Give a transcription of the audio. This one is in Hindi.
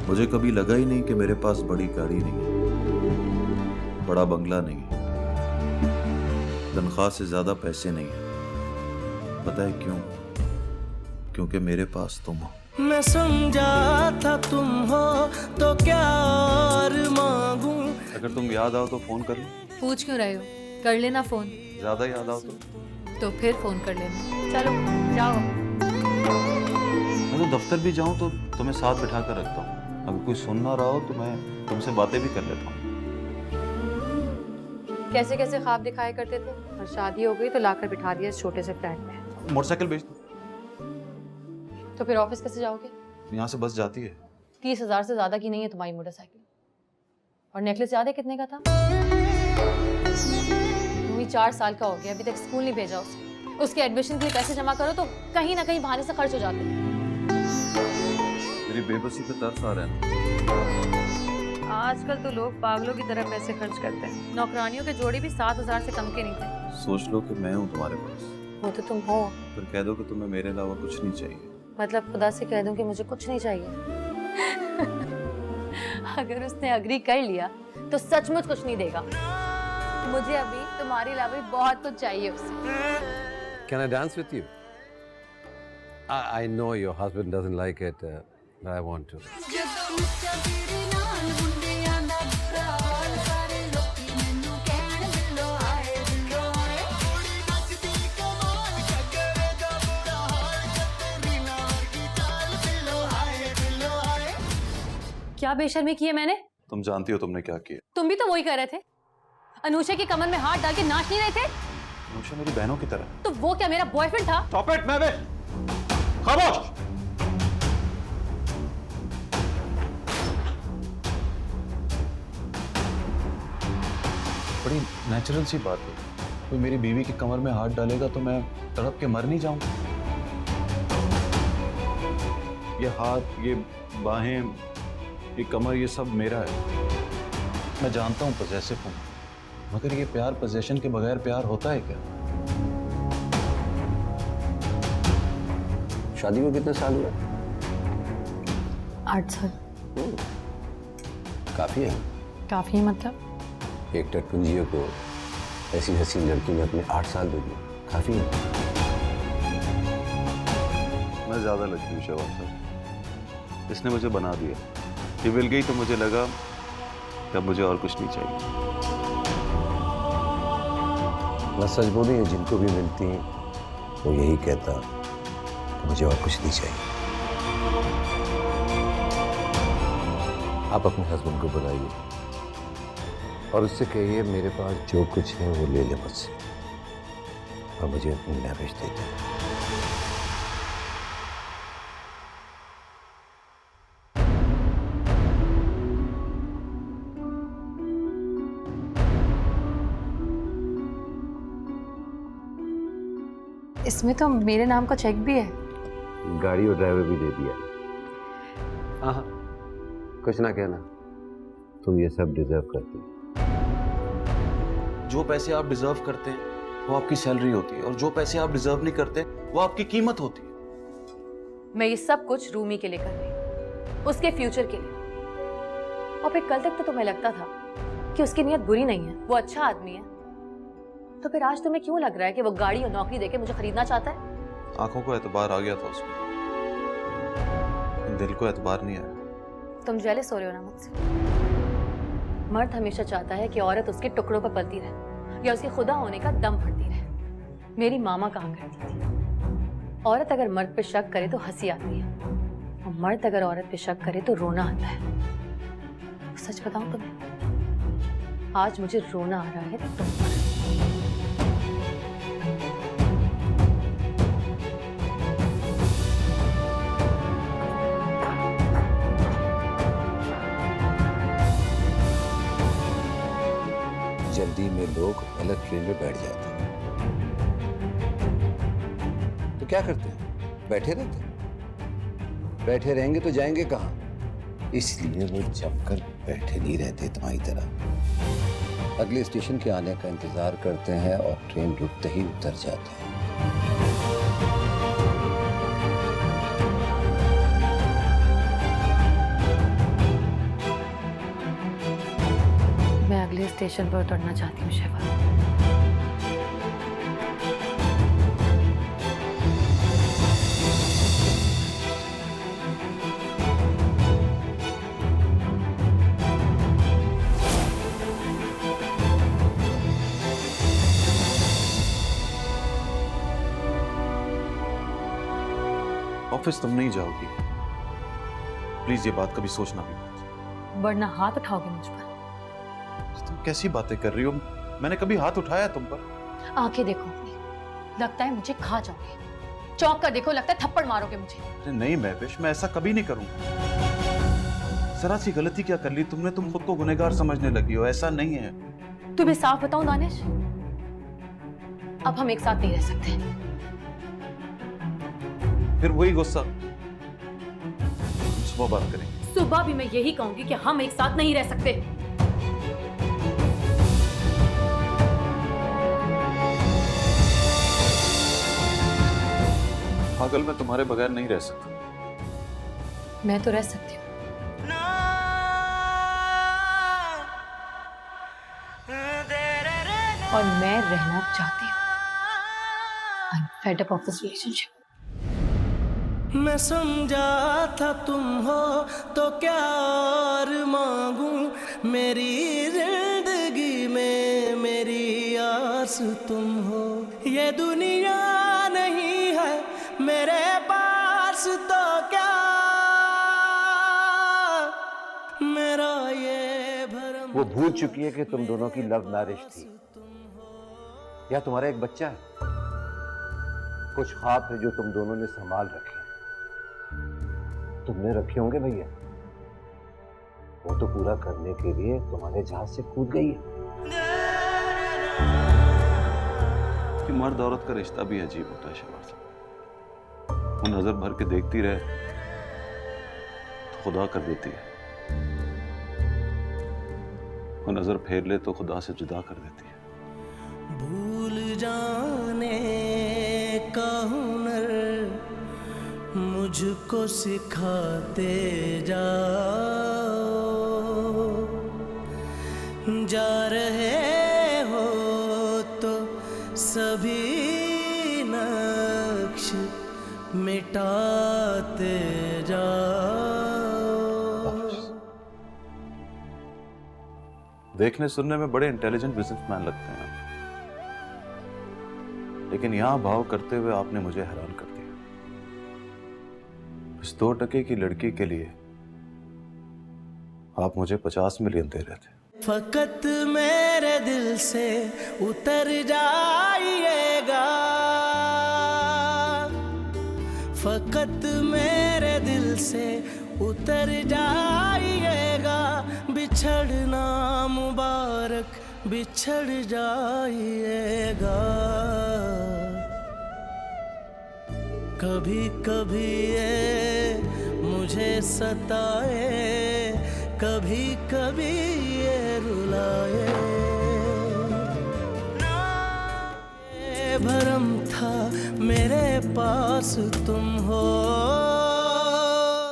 मुझे कभी लगा ही नहीं कि मेरे पास बड़ी गाड़ी नहीं है, बड़ा बंगला नहीं है, तनख्वाह से ज्यादा पैसे नहीं है। पता है क्यों? क्योंकि मेरे पास तुम हो। मैं समझा था तुम हो तो क्या और मांगू। अगर तुम याद आओ तो फोन कर लो। पूछ क्यों रहे हो? कर लेना फोन। ज्यादा याद आओ तो फिर फोन कर लेना। चलो जाओ। मैं तो दफ्तर भी जाऊं तो तुम्हें साथ बिठा कर रखता हूँ। अगर कोई सुन ना रहा हो तो मैं तुमसे बातें भी कर लेता हूँ। कैसे कैसे ख्वाब दिखाया करते थे और शादी हो गई तो लाकर बिठा दिया इस छोटे से फ्लैट में। मोटरसाइकिल बेच दो। तो फिर ऑफिस कैसे जाओगे? यहाँ से बस जाती है। 30,000 से ज्यादा की नहीं है तुम्हारी मोटरसाइकिल। और नेकलेस याद है कितने का था? तुम 4 साल का हो गया, अभी तक स्कूल नहीं भेजा उसे। उसके एडमिशन के लिए पैसे जमा करो तो कहीं ना कहीं बहाने से खर्च हो जाते हैं। मेरी बेबसी पे तरस आ रहा है। आजकल तो लोग पागलों की तरह पैसे खर्च करते हैं। नौकरानियों के जोड़े भी 7,000 से कम के नहीं थे। सोच लो कि मैं हूँ तुम्हारे पास। वो तो तुम हो। फिर कह दो कि तुम्हें मेरे अलावा कुछ नहीं चाहिए। मतलब खुदा से कह दूं कि मुझे कुछ नहीं चाहिए। अगर उसने अग्री कर लिया तो सचमुच कुछ नहीं देगा। मुझे अभी तुम्हारे अलावा भी बहुत कुछ चाहिए उसे। Can I dance with you? I know your husband doesn't like it, but I want to. क्या बेशर्मी की है मैंने? तुम जानती हो तुमने क्या किया। तुम भी तो वही कर रहे थे। अनुषा की कमर में हाथ डाल के नाच नहीं रहे थे? अनुषा मेरी बहनों की तरह। तो वो क्या मेरा बॉयफ्रेंड था? Stop it, मैं खामोश। बड़ी नेचुरल सी बात है। कोई मेरी बीवी की कमर में हाथ डालेगा तो मैं तड़प के मर नहीं जाऊंगा। ये हाथ, ये बाहें, ये कमर, ये सब मेरा है। मैं जानता हूं पॉसेसिव हूं, मगर ये प्यार पोजेशन के बगैर प्यार होता है क्या? शादी को कितने साल हुए? 8 साल। काफी है। काफी मतलब? एक टटपुंजियों को ऐसी हसीन लड़की ने अपने 8 साल दे दिए, काफी है। मैं ज्यादा लड़की हूँ शहबाज साहब। इसने मुझे बना दिया। ये मिल गई तो मुझे लगा तब मुझे और कुछ नहीं चाहिए। मैं सच बोलूं, ये जिनको भी मिलती वो यही कहता कि मुझे और कुछ नहीं चाहिए। आप अपने हस्बैंड को बुलाइए और उससे कहिए मेरे पास जो कुछ है वो ले ले मुझसे और मुझे नया भेज देते। इसमें तो मेरे नाम का चेक भी है। गाड़ी और ड्राइवर भी दे दिया। हाँ, कुछ ना कहना, तुम ये सब डिजर्व करती हो। जो पैसे आप डिजर्व करते हैं वो आपकी सैलरी होती है, और जो पैसे आप डिजर्व नहीं करते वो आपकी कीमत होती है। मैं ये सब कुछ रूमी के लिए कर रही हूँ, उसके फ्यूचर के लिए। और फिर कल तक तो तुम्हें लगता था कि उसकी नीयत बुरी नहीं है, वो अच्छा आदमी है। तो फिर आज तुम्हें क्यों लग रहा है कि वो गाड़ी और नौकरी देके मुझे खरीदना चाहता है? आंखों को एतबार आ गया था उसमें, दिल को एतबार नहीं आया। तुम जेलस हो रहे हो ना मुझसे? मर्द हमेशा चाहता है कि औरत उसके टुकड़ों पर पलती रहे या उसके खुदा होने का दम भरती रहे। मेरी मामा कहा करती थी, औरत अगर मर्द पे शक करे तो हंसी आती है, और मर्द अगर औरत पे शक करे तो रोना आता है। सच बताऊं तुम्हें, आज मुझे रोना आ रहा है तुम पर। जल्दी में लोग अलग ट्रेन में बैठ जाते हैं तो क्या करते हैं? बैठे रहते हैं। बैठे रहेंगे तो जाएंगे कहाँ? इसलिए वो जमकर बैठे नहीं रहते तुम्हारी तरह। अगले स्टेशन के आने का इंतजार करते हैं और ट्रेन रुकते ही उतर जाते हैं। स्टेशन पर उतरना चाहती हूँ शहबाज। ऑफिस तुम नहीं जाओगी, प्लीज ये बात कभी सोचना भी मत। वरना हाथ उठाओगे मुझ पर। तुम कैसी बातें कर रही हो? मैंने कभी हाथ उठाया तुम पर? आंखें देखो अपनी, लगता है मुझे खा जाओगे। चौंक कर देखो, लगता है थप्पड़ मारोगे मुझे। अरे नहीं महविश, मैं ऐसा कभी नहीं करूंगा। जरा सी गलती क्या कर ली तुमने? तुम खुद को गुनहगार समझने लगी हो, ऐसा नहीं है। तुम्हें साफ बताऊं दानिश, अब हम एक साथ नहीं रह सकते। फिर वही गुस्सा सुबह बात करेंगे। सुबह भी मैं यही कहूंगी कि हम एक साथ नहीं रह सकते। पागल, मैं तुम्हारे बगैर नहीं रह सकता। मैं तो रह सकती हूँ। और मैं रहना चाहती हूँ। I'm fed up of this relationship. मैं समझा था तुम हो तो क्या और मांगू, मेरी जिंदगी में मेरी आस तुम हो। ये दुनिया नहीं है मेरे पास तो क्या मेरा ये भरम। वो भूल चुकी है कि तुम दोनों की लव मैरिज थी, या तुम्हारा एक बच्चा है। कुछ ख्वाब थे जो तुम दोनों ने संभाल रखे, तुमने रखे होंगे भैया, वो तो पूरा करने के लिए तुम्हारे जहाज से कूद गई है। कि मर्द औरत का रिश्ता भी अजीब होता है शहबाज। वो नजर भर के देखती रहे तो खुदा कर देती है, वो नजर फेर ले तो खुदा से जुदा कर देती है। भूल जाने का हुनर मुझको सिखाते जाओ, जा रहे हो तो सभी नक्श मिटाते जाओ। देखने सुनने में बड़े इंटेलिजेंट बिजनेसमैन लगते हैं आप, लेकिन यहां भाव करते हुए आपने मुझे हैरान कर दिया। इस 2 टके की लड़की के लिए आप मुझे 50 मिलियन दे रहे थे। फकत मेरे दिल से उतर जाइएगा, फकत मेरे दिल से उतर जाइएगा, बिछड़ना मुबारक बिछड़ जाइएगा। कभी कभी ये मुझे सताए, कभी कभी ये रुलाए। ये भरम था मेरे पास तुम हो